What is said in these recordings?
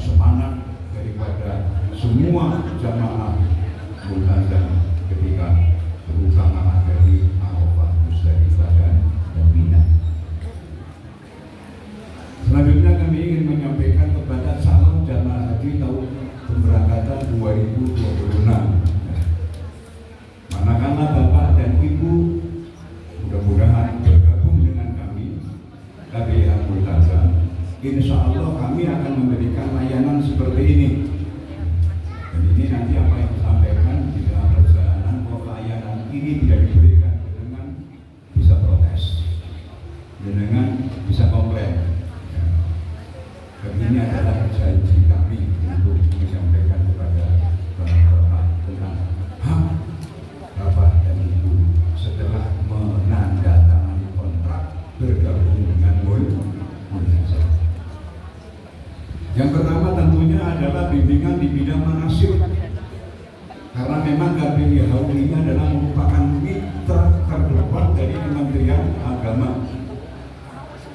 semangat daripada semua jamaah multazam ketika terutama ada di Arafah, Musdalifah dan Mina. Selanjutnya kami ingin menyampaikan kepada calon jamaah haji tahun pemberangkatan 2026. Manakala Bapak dan Ibu mudah-mudahan bergabung dengan kami KBH Multazam, insya Allah kami akan memberikan layanan seperti ini. Dan ini nanti apa yang disampaikan di dalam perjalanan, bahwa layanan ini tidak diberikan dengan bisa protes, dengan bisa komplain. Dan ini adalah janji kami untuk menyampaikan kepada Bapak tentang hak Bapak dan Ibu setelah menandatangani kontrak bergabung dengan Multazam. Yang pertama tentunya adalah bimbingan di bidang manasik, karena memang KBH ini adalah merupakan mitra terdepan dari Kementerian Agama.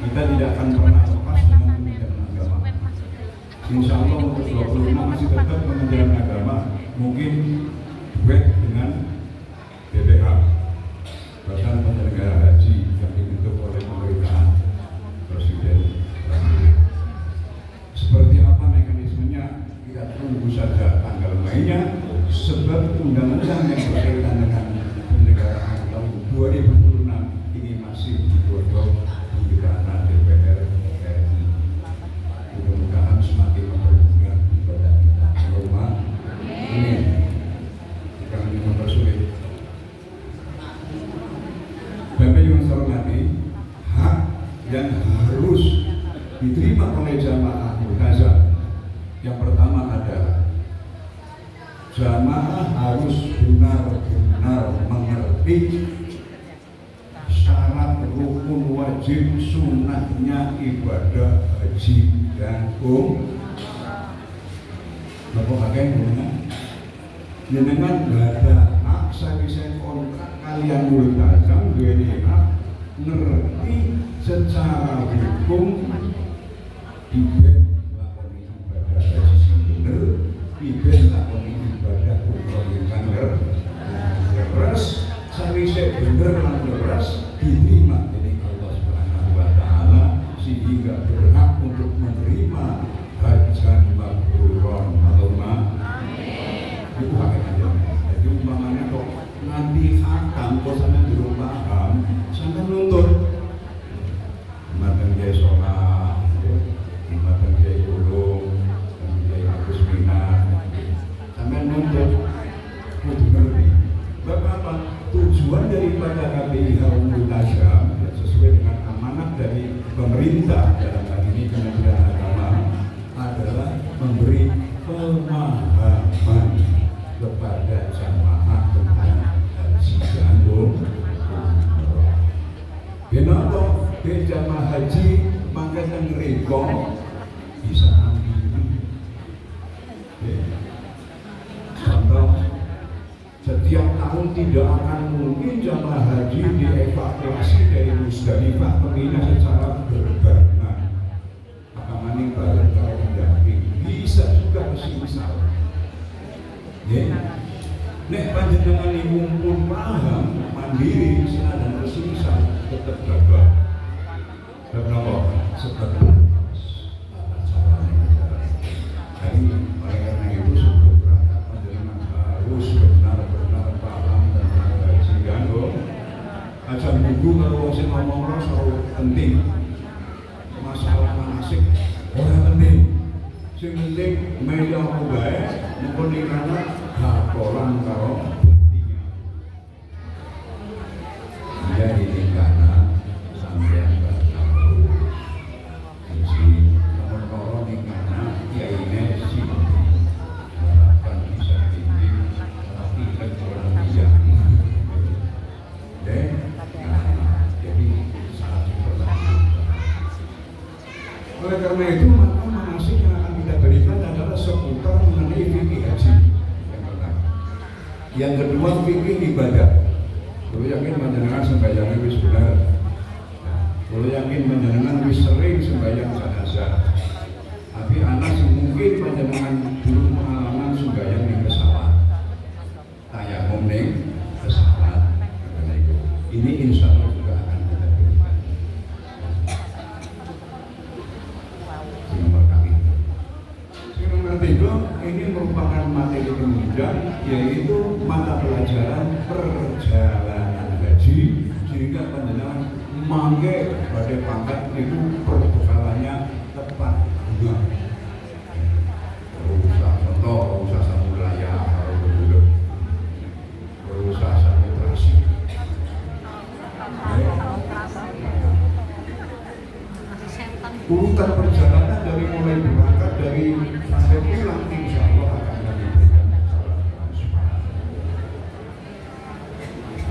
Kita tidak akan pernah lepas dengan Kementerian Agama. Insya Allah untuk 26 masih tetap Kementerian Agama, mungkin duet dengan BPH, bahkan penyelenggara haji yang dibentuk oleh pemerintahan Presiden. Seperti apa mekanismenya kita tunggu saja tanggal mainnya, sebab undang-undang yang berkaitan dengan penyelenggaraan tahun 2026 ini masih digodok di ranah DPR RI. Mudah-mudahan semakin mempermudah ibadah kita. Allahumma amin. Kami mempersulit. Bapak yang saya hormati, hak yang harus diterima oleh jamaah Multazam yang pertama adalah jamaah harus benar-benar mengerti syarat rukun wajib sunnahnya ibadah haji dan umrah. Bapak kakek dengan ada hak saya kontrak kalian Multazam duweni hak ngerti secara hukum iben lakoni ibadah haji sing bener, iben lakoni ibadah umrah yang leres, sawise bener lan leres diterima dening Allah Subhanahu wa taala sehingga berhak untuk menerima hajan mabruron. Allahumma amin. Itu hakikatnya. Jadi umpamanya kok nanti hakam kok sampeyan durung paham, sampeyan nuntut matan dia sholat, matan dia ulung, dia Agus Mina, sampeyan nuntut kudu ngerti. Apa tujuan daripada KBH Multazam sesuai dengan amanat dari pemerintah dalam hal ini Kementerian Agama adalah memberi pemahaman kepada jamaah tentang haji dan umrah. Kenapa di jamaah haji mangkatan rego bisa ambil? Contoh, setiap tahun tidak akan mungkin jamaah haji dievakuasi dari Musdalifah ke Mina secara berbarengan. Akamane bareng karo pendamping, bisa juga semisal. Nek panjenengan ngumpul paham mandiri dan semisal tetap gagal. Kenapa? Sebab Jadi oleh karena itu sebelum berangkat panjenengan harus benar-benar paham tentang haji dan umrah. Aja buku kalau wong sing ngomong selalu penting. Masalah manasik ora penting. Sing penting meya apa wae mumpun nikana hakolan karo buktinya. Dia dinikana sampeyan oleh karena itu maka manasik yang akan kita berikan adalah seputar mengenai fikih haji yang pertama. Yang kedua fikih ibadah. Kalau yakin menjenengan sembahyang wis benar. Kalau yakin menjenengan wis sering sembahyang jenazah. Tapi anak mungkin mungkin panjenengan dulu pengalaman sembahyang di pesawat, tayamum ning pesawat, katanya itu. Ini insya Allah juga akan kita berikan. Nomor kami. Nomor 3 ini merupakan materi kemudian, yaitu mata pelajaran perjalanan haji, sehingga panjenengan mangke pada pangkat itu perbekalannya tepat juga. Usah contoh, usah samulaya, kalau begitu, usah samoperasi. Urutan perjalanan dari mulai berangkat dari sampai pulang, insya Allah akan kami berikan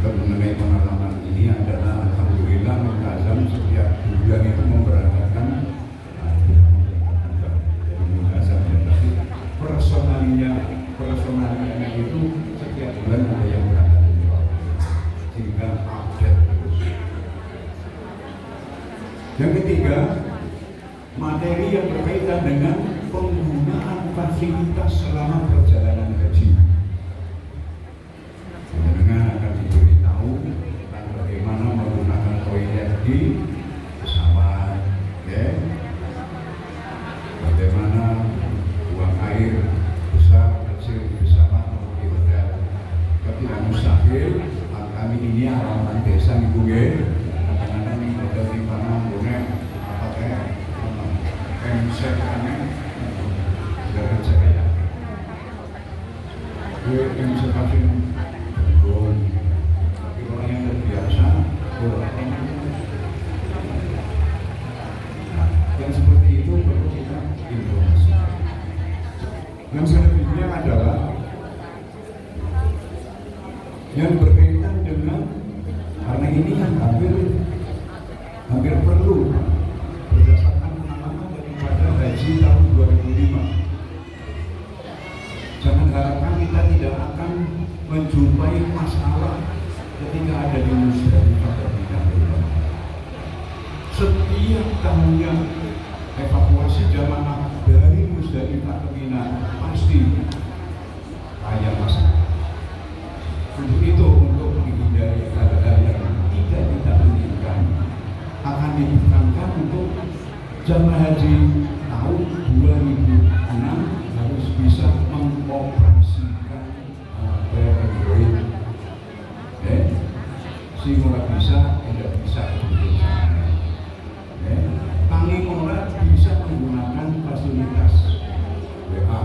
dan mengenai pengalaman ini adalah alhamdulillah Muntazam setiap bulan itu memberangkatkan personalnya itu setiap bulan ada yang berangkat sehingga update terus. Yang ketiga, materi yang berkaitan dengan penggunaan fasilitas selama perjalanan haji. Dengan akan diberitahu tentang bagaimana menggunakan toilet di pesawat, ya. Bagaimana buang air besar kecil di pesawat maupun di hotel. Tidak mustahil kami ini alamat desa ibu ya. Kadang-kadang di hotel di mana bonek apa kayak MC kami dari saya. Gue MC kasih tapi orang yang terbiasa yang seperti itu perlu kita informasi. Yang selanjutnya adalah yang berkaitan dengan, karena ini yang hampir perlu berdasarkan pengalaman daripada haji tahun 2005. Jangan harapkan kita tidak akan menjumpai masalah ketika ada di Musdalifah terlebih dahulu. Setiap tahunnya evakuasi jamaah dari Musdalifah ke Mina pasti ada masalah. Untuk itu, untuk menghindari hal-hal yang tidak kita inginkan, akan ditekankan untuk jamaah haji tahun 2006 harus bisa mengoperasikan Android, sehingga tidak bisa bekerja. Tangi orang bisa menggunakan fasilitas WA,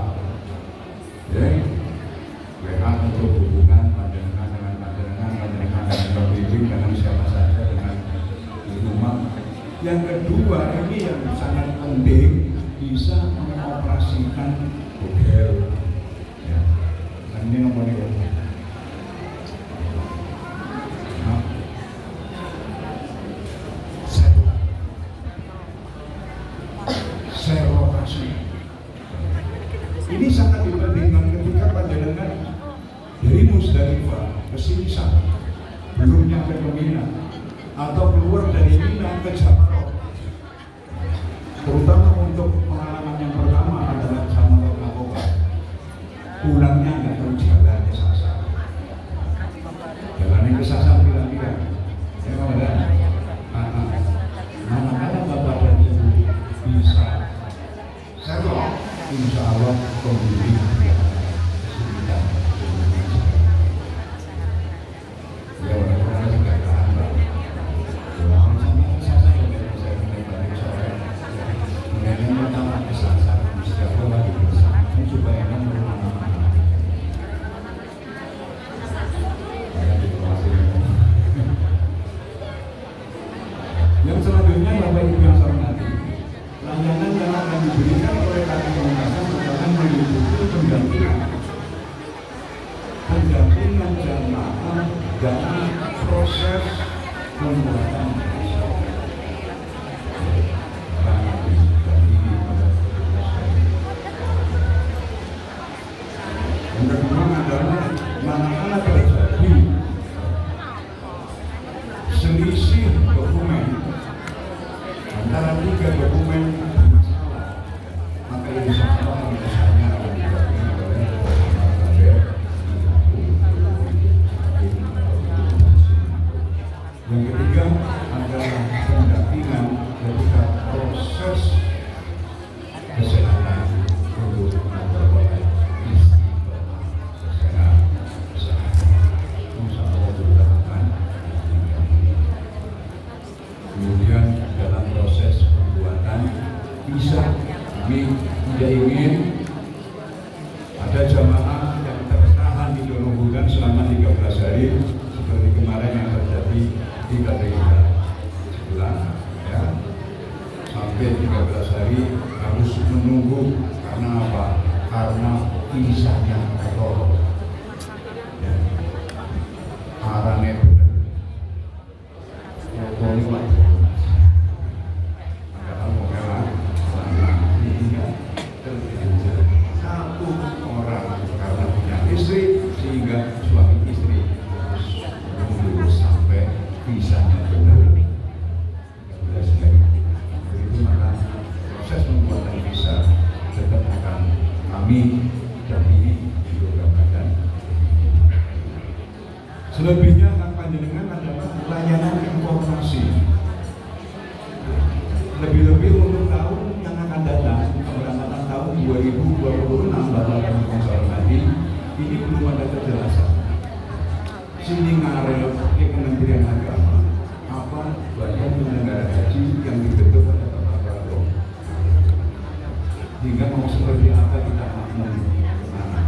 WA untuk hubungan panjenengan dengan bimbing dengan siapa saja dengan di rumah. Yang kedua, ini yang sangat penting, bisa mengoperasikan hotel. Ya. Dan ini nomornya. Ini sangat dipentingkan ketika panjenengan dari Musdalifah ke Simisah, belum nyampe ke Mina, atau keluar dari Mina ke Jamarot. Terutama untuk pengalaman yang pertama adalah Jamarot Nakoba. Pulangnya nggak tahu jalan ke Sasa. Jalannya ke Sasa bilang-bilang, ya kawan mana-mana bapak dan ibu bisa serok, insya Allah pembeli kesulitan. Ya orang-orang juga tahan Pak. Pulang sama Sasa yang saya balik sore. Kemudian yang pertama ke Sasa, setiap lagi bersama supaya enak berumah. Yang selanjutnya Bapak Ibu yang saya hormati, layanan yang akan diberikan oleh kami Muntazam akan meliputi pendampingan jamaah dalam proses pembuatan yang kedua adalah manakala terjadi selisih dokumen antara tiga dokumen bermasalah, maka insya Allah Kami tidak ingin ada jamaah yang tertahan di Donohudan selama 13 hari seperti kemarin yang terjadi di KPIH sebulan, ya. Sampai 13 hari harus menunggu karena apa? Karena kisahnya teror. Ya. Arane bener. Satu orang karena punya istri sehingga suami istri harus menunggu sampai pisahnya benar. Itu maka proses pembuatan visa tetap akan kami dampingi di program badan. Selebihnya hak panjenengan adalah layanan informasi. Lebih-lebih untuk tahun yang akan datang, keberangkatan tahun 2026 Bapak Ibu hormati, ini belum ada kejelasan. Sini ngarep ke Kementerian Agama, apa badan penyelenggara haji yang dibentuk oleh Bapak Prabowo. Hingga mau seperti apa kita makmum kemana.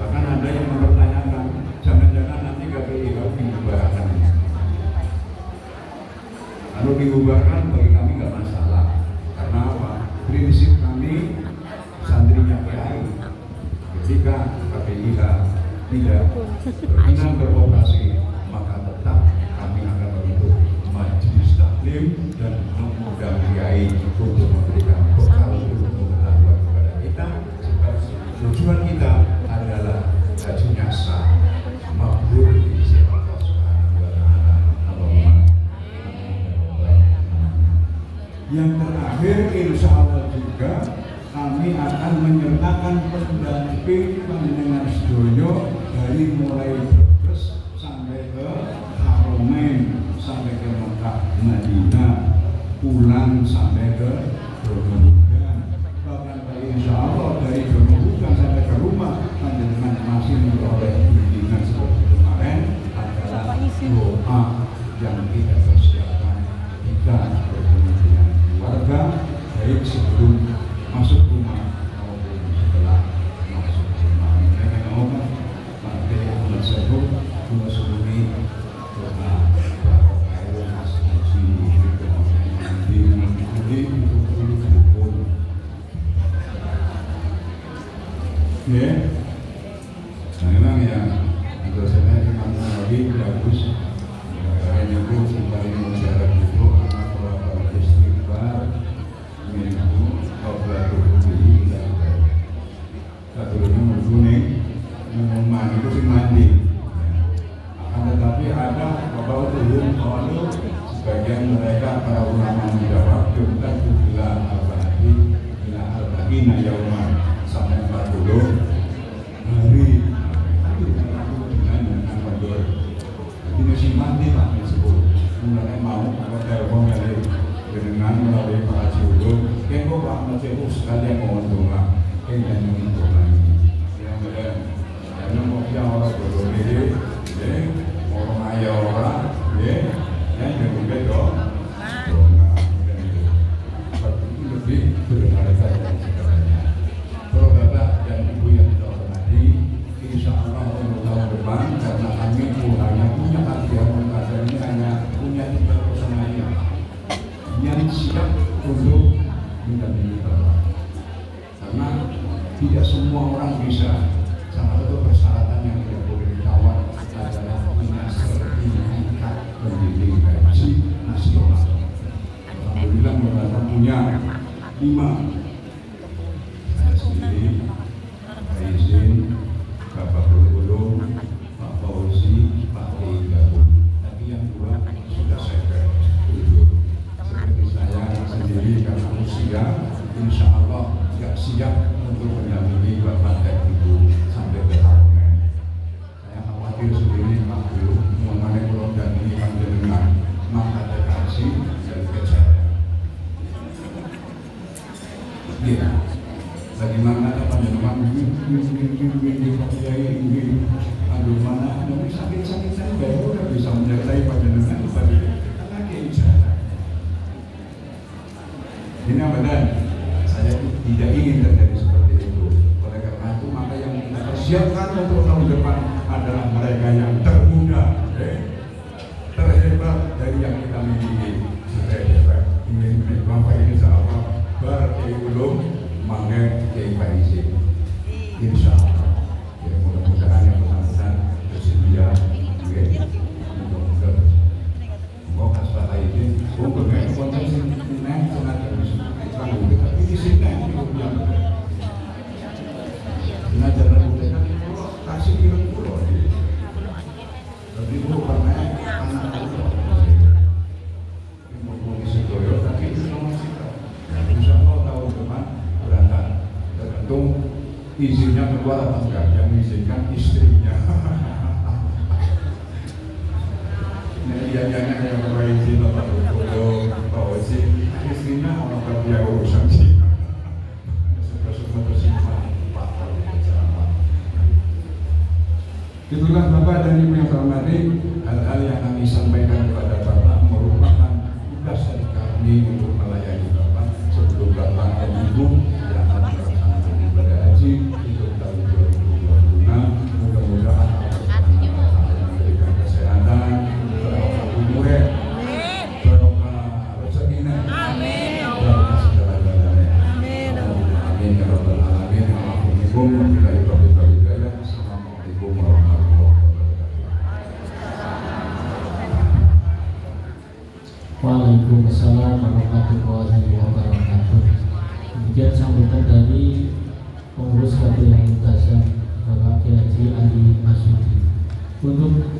Bahkan ada yang mempertanyakan, jangan-jangan nanti KPIH dibubarkan. Kalau dibubarkan bagi kami nggak masalah, karena apa? Prinsip kami santrinya kiai. Ketika KPIH tidak berkenan beroperasi, maka tetap kami akan membentuk majelis taklim dan mengundang kiai untuk memberikan bekal ilmu pengetahuan kepada kita. Sebab tujuan kita adalah hajinya sah, makbul di sisi Allah Subhanahu wa Ta'ala. Yang terakhir, insya Allah juga kami akan menyertakan pendamping panjenengan sedoyo dari mulai Brebes sampai ke Haromain, sampai ke Mekah, Madinah, pulang sampai ke Donohudan. Bahkan insya Allah dari Donohudan sampai ke rumah panjenengan masih memperoleh bimbingan seperti kemarin adalah doa yang kita persiapkan ketika bertemu dengan keluarga, baik sebelum masuk rumah maupun setelah masuk rumah. Mereka ngomong, Pak Ahmad Sebut, cuma sebuni doa bahwa air mas haji di pun. Ya, nah memang ya, untuk saya Imam Nawawi bagus. Karena itu paling menjaga itu anak bapak istighfar minggu obrol beli dan satunya berkuning mandi itu sih mandi. Akan tetapi ada bapak ulun kalau sebagian mereka para ulama menjawab kita bila al-bahdi bila al-bahdi nayauma sampai 40 hari itu dengan mandor. Ini si mandi lah disebut. Mulai mau kalau telepon dari dengan melalui para ulun, kengko Pak Ahmad Sebut sekalian mau doa, kengko mau doa ini. Yang ada, karena mau yang orang berdiri, orang ayah orang, yang juga doa. Itu lebih berharga dari segalanya. Kalau Bapak dan Ibu yang kita hormati, insya Allah untuk tahun depan karena kami hanya punya kajian mengkajian ini hanya punya 3 personalia yang siap untuk mendampingi Bapak. Karena tidak semua orang bisa. Salah satu persyaratan yang tidak boleh ditawar adalah punya sertifikat pendidik haji nasional. Alhamdulillah Bapak punya 5. Saya sendiri, Pak Izin, Bapak Bulu, Pak Fauzi, Pak Gabung. Tapi yang 2 sudah saya tunjuk. Seperti saya sendiri karena usia, insya Allah tidak siap untuk mendampingi Bapak dan Ibu sampai ke Haromain. Saya khawatir sendiri Pak Guru mengenai pulau dan ini panjenengan maka dekasi dan kejadian. Iya. Bagaimana panjenengan ini Pak Kiai ini aduh mana nanti sakit-sakit saya baru bisa menyertai panjenengan pada lagi insya Allah. Ini apa dan saya tidak ingin terjadi seperti itu. Oleh karena itu maka yang kita persiapkan untuk tahun depan adalah mereka yang termuda, terhebat dari yang kita miliki. Terhebat ingin Bapak ini sahabat berulung mangga Kiai Paisi. Insya Allah, ya, mudah-mudahan yang bersangkutan bersedia, mudah-mudahan. Kok asal ini, bermain konten senang sengaja disebutkan, tapi di sini juga sengaja rebutan kasih kirim pulau. Jadi itu karena anak pulau, mau mengisi doyo, tapi itu nomor kita. Insya Allah tahun depan berangkat, tergantung izinnya keluar atau enggak, yang mengizinkan istrinya. Jangan yang bermain izin atau bertolong atau izin istrinya orang kerja urusan sih. Suka-suka tersimpan faktor bersama. Itulah Bapak dan Ibu yang terhormati, hal-hal yang kami sampaikan kepada Bapak merupakan tugas dari kami untuk melayani Bapak sebelum Bapak dan Ibu yang akan melaksanakan ibadah haji untuk tahun 2026. Mudah-mudahan Allah memberikan kesehatan, Waalaikumsalam warahmatullahi wabarakatuh. Demikian sambutan dari pengurus KPI Mutazam Bapak Kiai Haji Ali Masyudi. Untuk